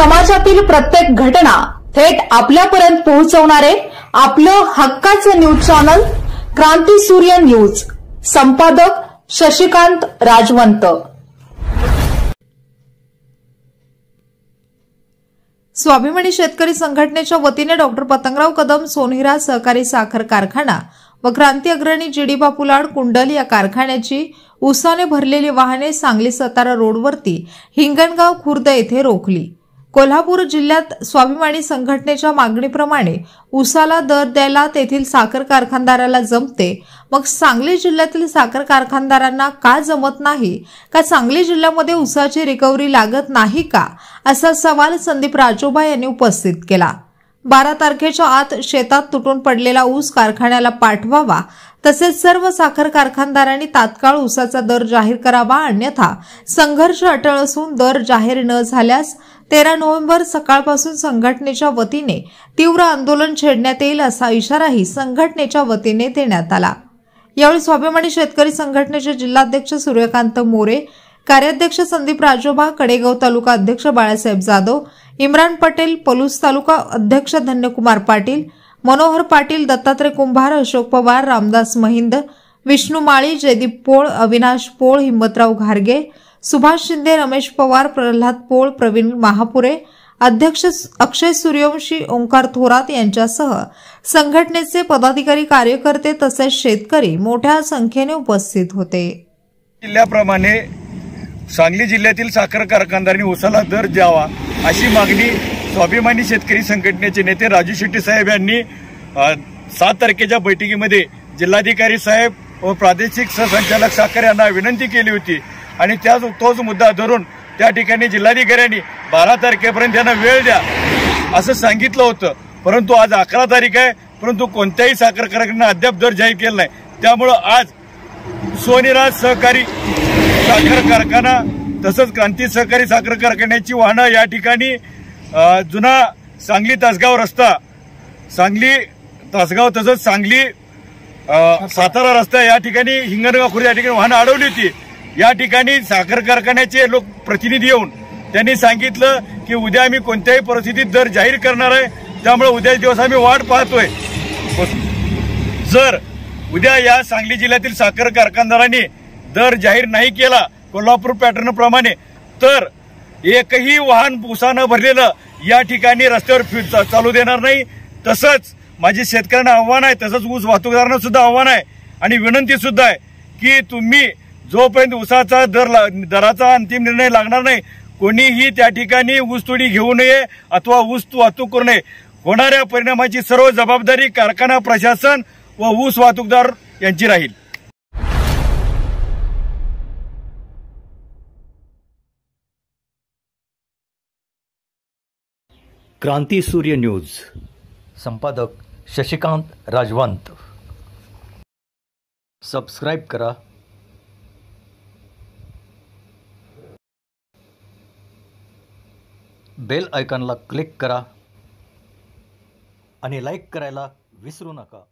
समाजातील प्रत्येक घटना थेट आपल्यापर्यंत पोहोचवणारे आपलं हक्काचं न्यूज चॅनल क्रांती सूर्य न्यूज। संपादक शशिकांत राजवंत। स्वाभिमानी शेतकरी संघटनेच्या वतीने डॉक्टर पतंगराव कदम सोनेरा सहकारी साखर कारखाना व क्रांती अग्रणी जीडी बापूलाड कुंडल या कारखान्याची ऊसाने भरलेली वाहने सांगली सातारा रोडवरती हिंगणगाव खुर्द येथे रोखली। कोल्हापूर जिल्ह्यात स्वाभिमानी संघटनेच्या मागणीप्रमाणे ऊसाला दर द्यायला तेथील साखर कारखानदाराला जमते, मग सांगली जिल्ह्यातील साखर कारखानदारांना का जमत नाही? का सांगली जिल्ह्यामध्ये ऊसाची रिकव्हरी लागत नाही का, असा सवाल संदीप राजोबा यांनी उपस्थित केला। 12 तारखेच्या आत शेतात तुटून पडलेला ऊस कारखान्याला पाठवावा, तसेच सर्व साखर कारखानदारांनी तात्काळ ऊसाचा दर जाहीर करावा, अन्यथा संघर्ष अटळ असून दर जाहीर न झाल्यास 13 नोव्हेंबर सकाळपासून संघटनेच्या वतीने तीव्र आंदोलन छेडण्यात येईल, असा इशाराही संघटनेच्या वतीने देण्यात आला। यावेळी स्वाभिमानी शेतकरी संघटनेचे जिल्हाध्यक्ष सूर्यकांत मोरे, कार्याध्यक्ष संदीप राजोबा, कडेगाव तालुका अध्यक्ष बाळासाहेब जाधव, इम्रान पटेल, पलूस तालुका अध्यक्ष धन्यकुमार पाटील, मनोहर पाटील, दत्तात्रय कुंभार, अशोक पवार, रामदास महिंद, विष्णू माळी, जयदीप पोळ, अविनाश पोळ, हिम्मतराव घारगे, सुभाष शिंदे, रमेश पवार, प्रल्हाद पोळ, प्रवीण महापुरे, अध्यक्ष अक्षय सूर्यवंशी, ओंकार थोरात यांच्यासह संघटनेचे पदाधिकारी, कार्यकर्ते तसेच शेतकरी मोठ्या संख्येने उपस्थित होते। जिल्ह्याप्रमाणे सांगली जिल्ह्यातील साखर कारखानदारांनी ऊसाला दर द्यावा अशी मागणी स्वाभिमानी शेतकरी संघटनेचे नेते राजू शेट्टी साहेब यांनी 7 तारखेच्या बैठकीमध्ये जिल्हाधिकारी साहेब व प्रादेशिक सहसंचालक साखर यांना विनंती केली होती आणि तोच मुद्दा धरून त्या ठिकाणी जिल्हाधिकाऱ्यांनी 12 तारखेपर्यंत त्यांना वेळ द्या असं सांगितलं होतं। परंतु आज 11 तारीख आहे, परंतु कोणत्याही साखर कारखान्याने अद्याप दर जाहीर केला नाही। त्यामुळे आज सोनेरा सहकारी साखर कारखाना तसंच क्रांती सहकारी साखर कारखान्याची वाहनं या ठिकाणी जुना सांगली तासगाव रस्ता, सांगली तासगाव तसंच सांगली सातारा रस्ता या ठिकाणी हिंगणगाव खुर्द या ठिकाणी वाहनं अडवली होती। या ठिकाणी साखर कारखान्याचे लोक प्रतिनिधी येऊन त्यांनी सांगितलं की उद्या आम्ही कोणत्याही परिस्थितीत दर जाहीर करणार आहे, त्यामुळे उद्याच दिवस आम्ही वाट पाहतोय। जर उद्या या सांगली जिल्ह्यातील साखर कारखानदारांनी दर जाहीर नाही केला कोल्हापूर पॅटर्न प्रमाणे, तर एकही वाहन ऊसानं भरलेलं या ठिकाणी रस्त्यावर चालू देणार नाही। तसंच माझी शेतकऱ्यांना आव्हान आहे, तसंच ऊस वाहतूकदारांना सुद्धा आव्हान आहे आणि विनंती सुद्धा आहे की तुम्ही जोपर्यंत ऊसाचा दराचा अंतिम निर्णय लागणार नाही, कोणीही त्या ठिकाणी ऊसतोडी घेऊ नये अथवा ऊस वाहतूक करू नये। होणाऱ्या परिणामाची सर्व जबाबदारी कारखाना प्रशासन व ऊस वाहतूकदार यांची राहील। क्रांती सूर्य न्यूज, संपादक शशिकांत राजवंत। सबस्क्राइब करा, बेल आयकॉनला क्लिक करा आणि लाईक करायला विसरू नका।